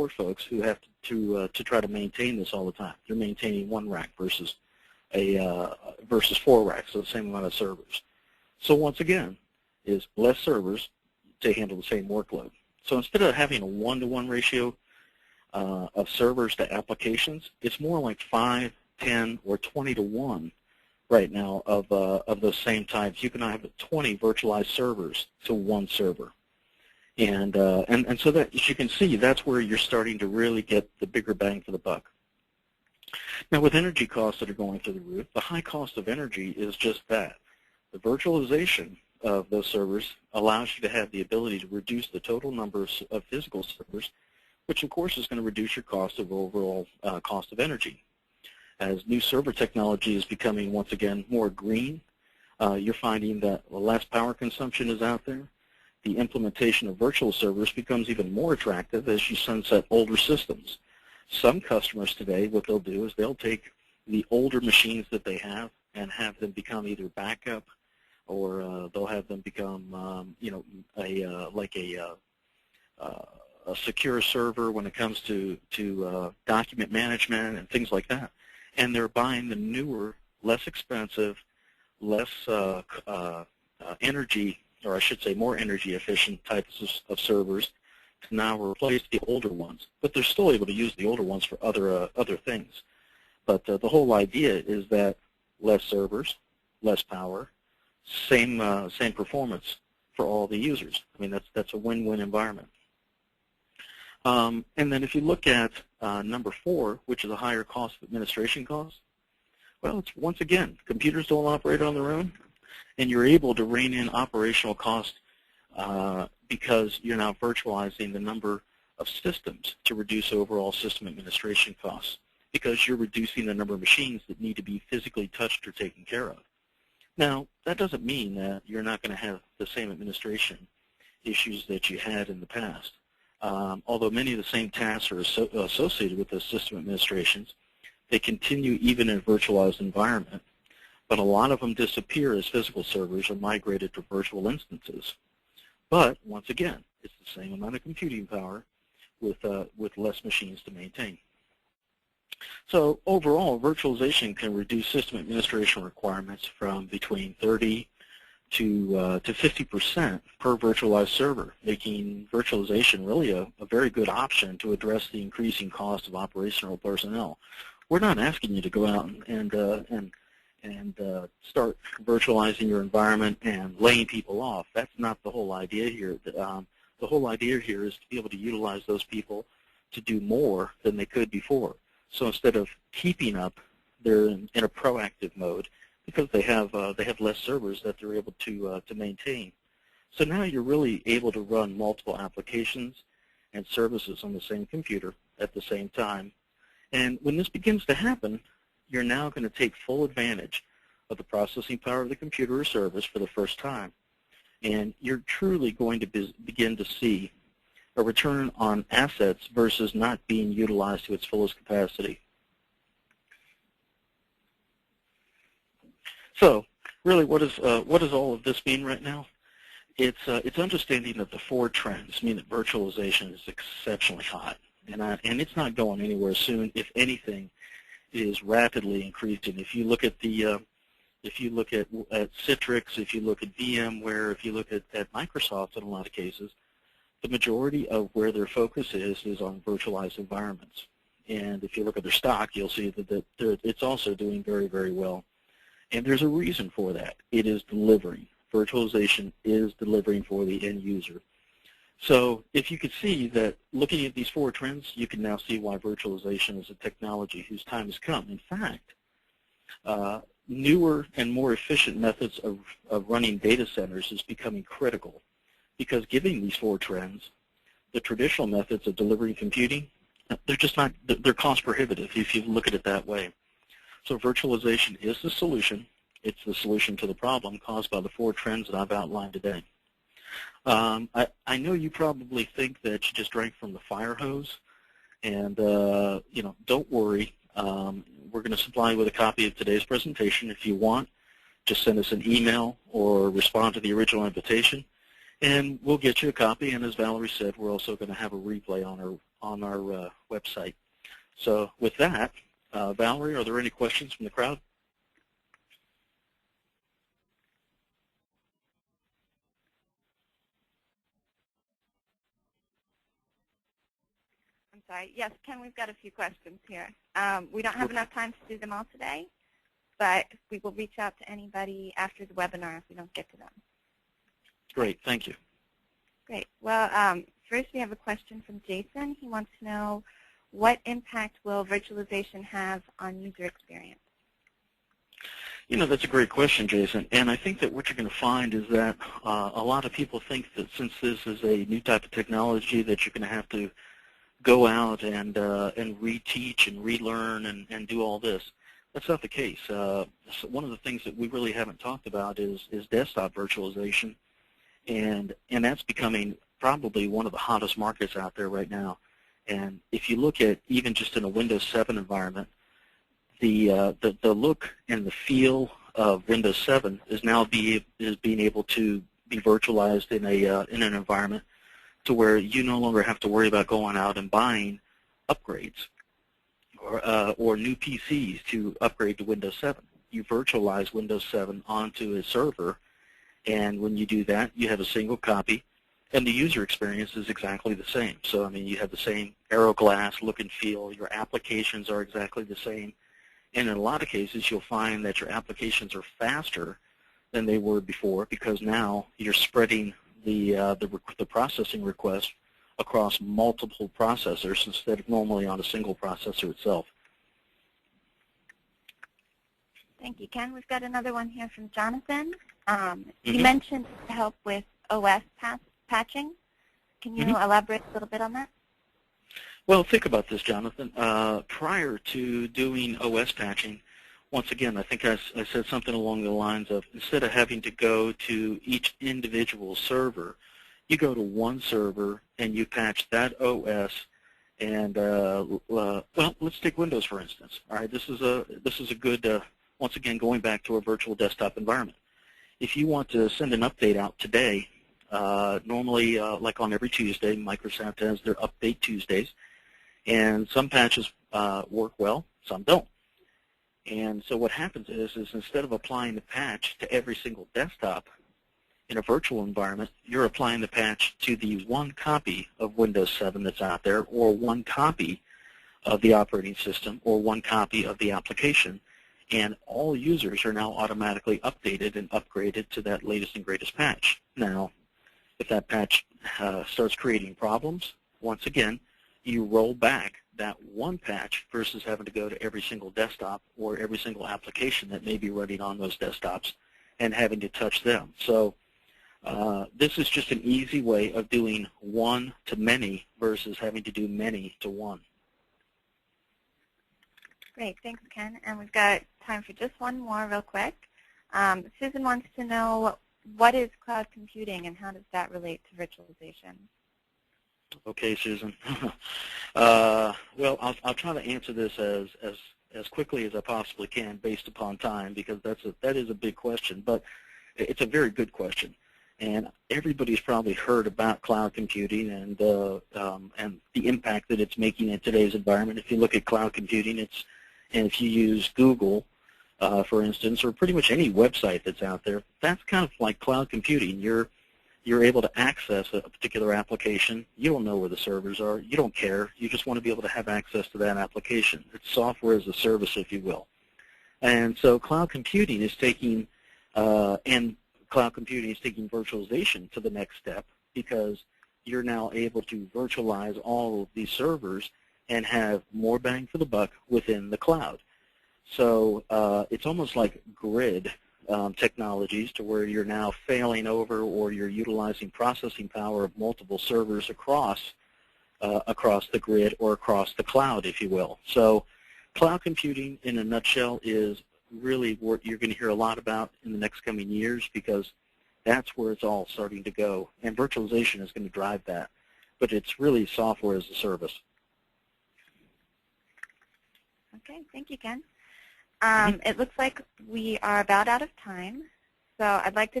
support folks who have to try to maintain this all the time. They're maintaining one rack versus four racks, so the same amount of servers. So once again, is less servers to handle the same workload. So instead of having a 1-to-1 ratio of servers to applications, it's more like 5, 10, or 20-to-1 right now of those same types. You can have 20 virtualized servers to one server. And so that, as you can see, that's where you're starting to really get the bigger bang for the buck. Now, with energy costs that are going through the roof, the high cost of energy is just that. The virtualization of those servers allows you to have the ability to reduce the total number of physical servers, which of course is going to reduce your cost of overall cost of energy. As new server technology is becoming, once again, more green, you're finding that less power consumption is out there. The implementation of virtual servers becomes even more attractive as you sunset older systems. Some customers today, what they'll do is they'll take the older machines that they have and have them become either backup, or they'll have them become, a secure server when it comes to document management and things like that. And they're buying the newer, less expensive, less energy, or I should say more energy efficient types of servers to now replace the older ones. But they're still able to use the older ones for other things. But the whole idea is that less servers, less power, same performance for all the users. I mean, that's a win-win environment. And then if you look at number 4, which is a higher cost of administration cost, well, it's once again, computers don't operate on their own, and you're able to rein in operational cost because you're now virtualizing the number of systems to reduce overall system administration costs, because you're reducing the number of machines that need to be physically touched or taken care of. Now, that doesn't mean that you're not going to have the same administration issues that you had in the past. Although many of the same tasks are associated with those system administrations, they continue even in a virtualized environment, but a lot of them disappear as physical servers are migrated to virtual instances. But once again, it's the same amount of computing power with less machines to maintain. So overall, virtualization can reduce system administration requirements from between 30 to 50% per virtualized server, making virtualization really a very good option to address the increasing cost of operational personnel. We're not asking you to go out and start virtualizing your environment and laying people off. That's not the whole idea here. The whole idea here is to be able to utilize those people to do more than they could before. So instead of keeping up, they're in a proactive mode because they have less servers that they're able to maintain. So now you're really able to run multiple applications and services on the same computer at the same time. And when this begins to happen, you're now going to take full advantage of the processing power of the computer or service for the first time. And you're truly going to begin to see a return on assets versus not being utilized to its fullest capacity. So really, what does all of this mean right now? It's understanding that the 4 trends mean that virtualization is exceptionally hot, and it's not going anywhere soon. If anything, it is rapidly increasing. If you look at at Citrix, if you look at VMware, if you look at Microsoft in a lot of cases, the majority of where their focus is on virtualized environments. And if you look at their stock, you'll see that it's also doing very, very well. And there's a reason for that. It is delivering. Virtualization is delivering for the end user. So if you could see that looking at these 4 trends, you can now see why virtualization is a technology whose time has come. In fact, newer and more efficient methods of running data centers is becoming critical, because given these 4 trends, the traditional methods of delivering computing, they're cost prohibitive if you look at it that way. So virtualization is the solution. It's the solution to the problem caused by the 4 trends that I've outlined today. I know you probably think that you just drank from the fire hose, and don't worry. We're going to supply you with a copy of today's presentation. If you want, just send us an email or respond to the original invitation, and we'll get you a copy. And as Valerie said, we're also going to have a replay on our website. So with that, Valerie, are there any questions from the crowd? I'm sorry. Yes, Ken, we've got a few questions here. We don't have enough time to do them all today, but we will reach out to anybody after the webinar if we don't get to them. Great, thank you. Great. Well, first we have a question from Jason. He wants to know, what impact will virtualization have on user experience? You know, that's a great question, Jason. And I think that what you're going to find is that a lot of people think that since this is a new type of technology that you're going to have to go out and reteach and relearn and do all this. That's not the case. So one of the things that we really haven't talked about is desktop virtualization, and that's becoming probably one of the hottest markets out there right now. And if you look at even just in a Windows 7 environment, the look and the feel of Windows 7 is now being able to be virtualized in an environment to where you no longer have to worry about going out and buying upgrades or new PCs to upgrade to Windows 7. You virtualize Windows 7 onto a server, and when you do that, you have a single copy, and the user experience is exactly the same. So, I mean, you have the same Aero glass look and feel. Your applications are exactly the same. And in a lot of cases, you'll find that your applications are faster than they were before because now you're spreading the processing request across multiple processors instead of normally on a single processor itself. Thank you, Ken. We've got another one here from Jonathan. You mentioned help with OS patching. Can you elaborate a little bit on that? Well, think about this, Jonathan. Prior to doing OS patching, once again, I think I said something along the lines of instead of having to go to each individual server, you go to one server and you patch that OS. And well, let's take Windows for instance. All right, this is a good once again going back to a virtual desktop environment. If you want to send an update out today, normally like on every Tuesday, Microsoft has their update Tuesdays, and some patches work well, some don't. And so what happens is instead of applying the patch to every single desktop in a virtual environment, you're applying the patch to the one copy of Windows 7 that's out there, or one copy of the operating system, or one copy of the application, and all users are now automatically updated and upgraded to that latest and greatest patch. Now, if that patch starts creating problems, once again, you roll back that one patch versus having to go to every single desktop or every single application that may be running on those desktops and having to touch them. So this is just an easy way of doing one to many versus having to do many to one. Great, thanks, Ken. And we've got time for just one more real quick. Susan wants to know, what is cloud computing and how does that relate to virtualization? Okay, Susan. Well, I'll try to answer this as quickly as I possibly can based upon time, because that is a big question, but it's a very good question. And everybody's probably heard about cloud computing and the impact that it's making in today's environment. If you look at cloud computing, and if you use Google, for instance, or pretty much any website that's out there, that's kind of like cloud computing. You're able to access a particular application. You don't know where the servers are. You don't care. You just want to be able to have access to that application. It's software as a service, if you will. And so cloud computing is taking virtualization to the next step, because you're now able to virtualize all of these servers and have more bang for the buck within the cloud. So it's almost like grid technologies, to where you're now failing over, or you're utilizing processing power of multiple servers across the grid or across the cloud, if you will. So cloud computing, in a nutshell, is really what you're going to hear a lot about in the next coming years, because that's where it's all starting to go. And virtualization is going to drive that. But it's really software as a service. Okay, thank you, Ken. It looks like we are about out of time. So I'd like to thank